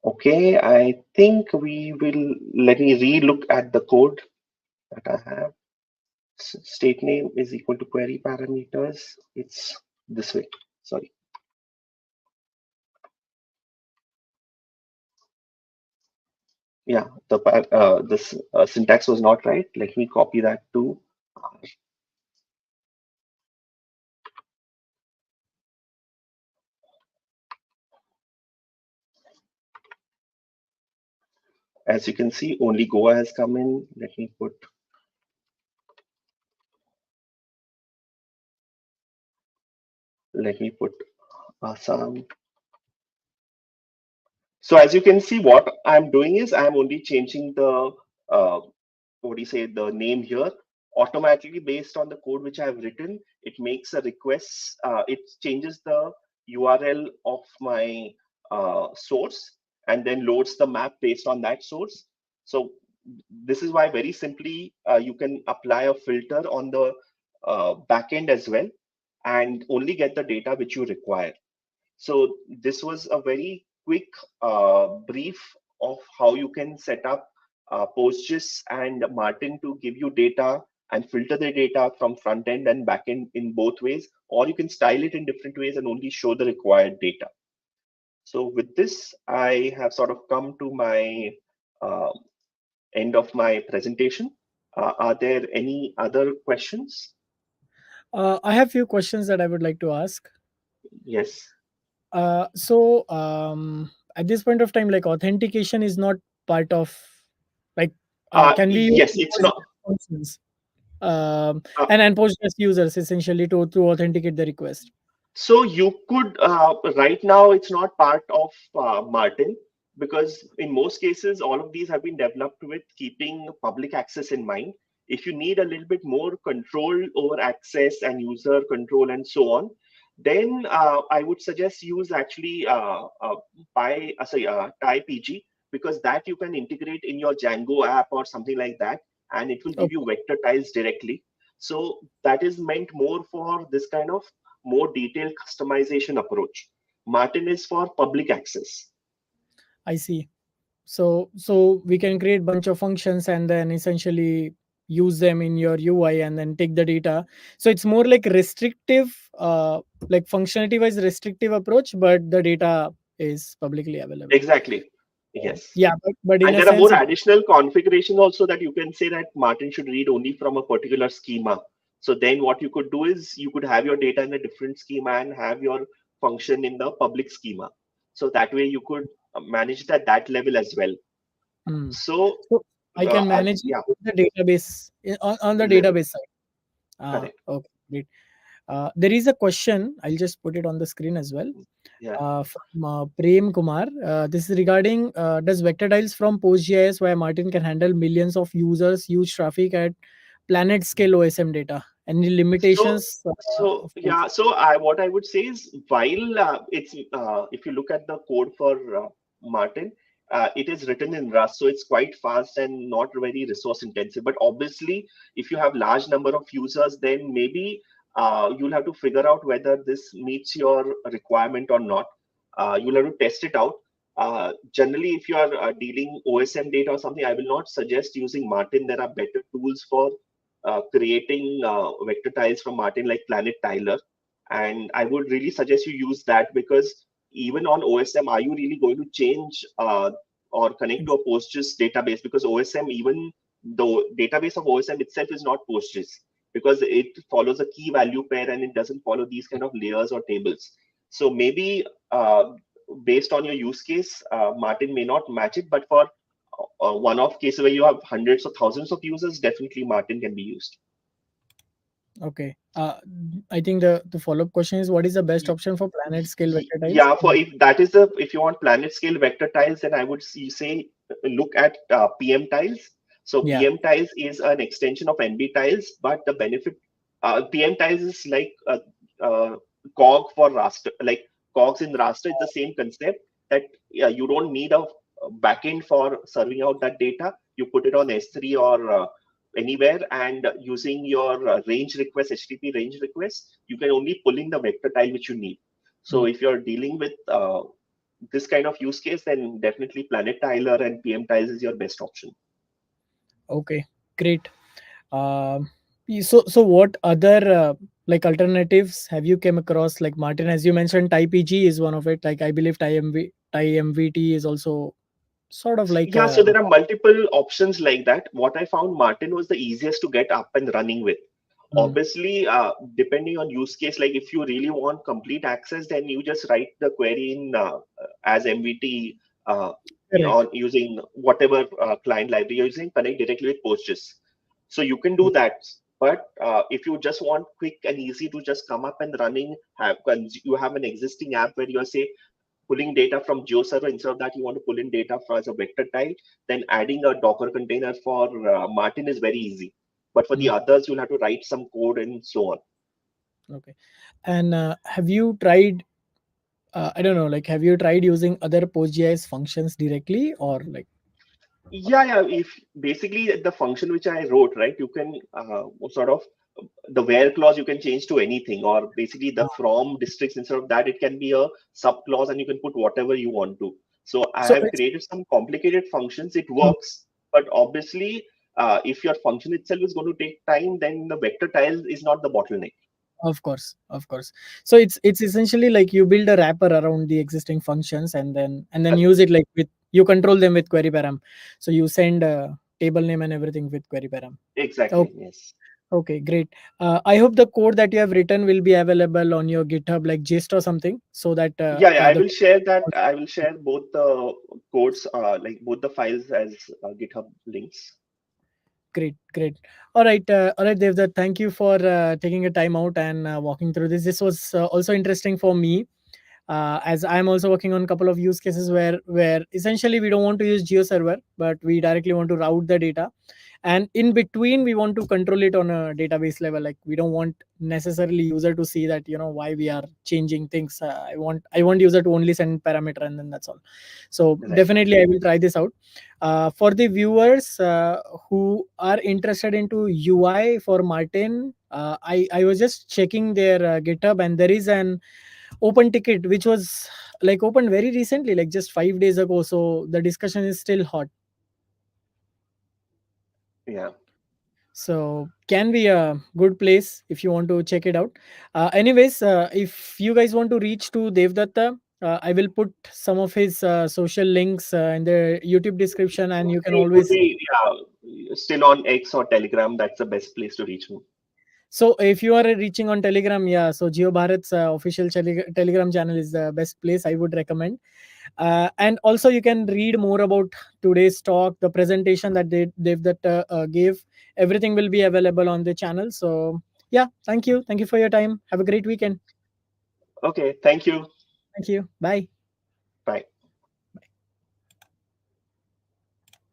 okay, I think we will, let me re-look at the code that I have. State name is equal to query parameters. It's this way, sorry. Yeah, this syntax was not right. Let me copy that too. As you can see, only Goa has come in. Let me put Assam. So as you can see, what I'm doing is I'm only changing the what do you say, the name here. Automatically based on the code which I have written, it makes a request. It changes the URL of my source and then loads the map based on that source. So this is why very simply you can apply a filter on the backend as well and only get the data which you require. So this was a very quick brief of how you can set up PostGIS and Martin to give you data and filter the data from front end and back end in both ways, or you can style it in different ways and only show the required data. So with this, I have sort of come to my uh, end of my presentation. Are there any other questions? I have few questions that I would like to ask. Yes. At this point of time, like authentication is not part of like can we use Yes, it's not. functions Uh, and Postgres users essentially to authenticate the request? So you could right now it's not part of Martin because in most cases all of these have been developed with keeping public access in mind. If you need a little bit more control over access and user control and so on, then I would suggest use actually TypeEG because that you can integrate in your Django app or something like that, and it will give you Okay, vector tiles directly. So that is meant more for this kind of more detailed customization approach. Martin is for public access. I see. So we can create bunch of functions and then essentially use them in your UI and then take the data. So it's more like restrictive, like functionality wise restrictive approach, but the data is publicly available. Exactly. So, Yes. yeah, but in And a there are sense, more it, additional configurations also that you can say that Martin should read only from a particular schema. So then what you could do is you could have your data in a different schema and have your function in the public schema. So that way you could manage it at that level as well. hmm. So So I can manage it yeah, with the database on the level. database side. Correct. Okay, great. There is a question. I'll just put it on the screen as well. Yeah. From Prem Kumar. This is regarding does vector tiles from PostGIS where Martin can handle millions of users, huge traffic at planet scale OSM data? Any So, limitations so of yeah. So what I would say is, while it's if you look at the code for Martin, it is written in Rust, so it's quite fast and not very resource intensive. But obviously, if you have large number of users, then maybe you'll have to figure out whether this meets your requirement or not. You'll have to test it out. Generally, if you are dealing OSM data or something, I will not suggest using Martin. There are better tools for creating vector tiles from Martin, like Planet Tiler. And I would really suggest you use that, because even on OSM, are you really going to change or connect to a PostGIS database? Because OSM, even the database of OSM itself is not PostGIS, because it follows a key value pair and it doesn't follow these kind of layers or tables. So maybe based on your use case, Martin may not match it, but for one-off cases where you have hundreds or thousands of users, definitely Martin can be used. Okay. I think the follow-up question is, what is the best option for planet scale vector tiles? Yeah, for if that is the if you want planet scale vector tiles, then I would say look at PM tiles. So Yeah. PM tiles is an extension of NB tiles, but the benefit PM tiles is like cog for raster, like cogs in raster. It's the same concept that you don't need a backend for serving out that data. You put it on S3 or anywhere, and using your range request, HTTP range request, you can only pull in the vector tile which you need. So Mm. if you're dealing with this kind of use case, then definitely Planet Tiler and PM Tiles is your best option. Okay. Great. So what other like alternatives have you came across? Like Martin, as you mentioned, TypeEG is one of it. Like I believe TyMVT is also sort of like Yeah, so there are multiple options like that. What I found, Martin was the easiest to get up and running with. mm, Obviously, depending on use case, like if you really want complete access, then you just write the query in as MVT correct. on using whatever client library you're using, connect directly with PostGIS. So you can do Mm, that. But if you just want quick and easy to just come up and running, you have an existing app where you're say pulling data from GeoServer. Instead of that, you want to pull in data as a vector type, then adding a Docker container for Martin is very easy. But for the mm, others, you'll have to write some code and so on. okay. And have you tried? I don't know. Like, have you tried using other PostGIS functions directly, or like? Yeah, yeah. If basically the function which I wrote, right, you can sort of the where clause you can change to anything, or basically the from districts. Instead of that, it can be a sub clause, and you can put whatever you want to. So I So have it's created some complicated functions. It mm, works, but obviously, if your function itself is going to take time, then the vector tile is not the bottleneck. of course, of course. So it's essentially like you build a wrapper around the existing functions, and then use it like with you control them with query param. So you send table name and everything with query param. Exactly. Okay, Yes. okay, great. I hope the code that you have written will be available on your GitHub, like gist or something, so that Yeah, yeah. I the will share that. I will share both the codes, like both the files as GitHub links. great, great. All right, Devdat. Thank you for taking a time out and walking through this. This was also interesting for me, as I'm also working on a couple of use cases where essentially we don't want to use GeoServer, but we directly want to route the data, and in between we want to control it on a database level. Like we don't want necessarily user to see that why we are changing things. I want user to only send parameter and then that's all. So Right. definitely I will try this out. For the viewers who are interested into UI for Martin, I was just checking their GitHub, and there is an open ticket which was like opened very recently, like just 5 days ago. So the discussion is still hot. Yeah. So can be a good place if you want to check it out. Anyways, if you guys want to reach to Devdatta, I will put some of his social links in the YouTube description, and you can Would always. be still on X or Telegram. That's the best place to reach me. So if you are reaching on Telegram, yeah, so Geo Bharat's official Telegram channel is the best place I would recommend. And also you can read more about today's talk, the presentation that Devdatta gave. Everything will be available on the channel. So yeah, thank you for your time. Have a great weekend. Okay. Thank you. Thank you. Bye.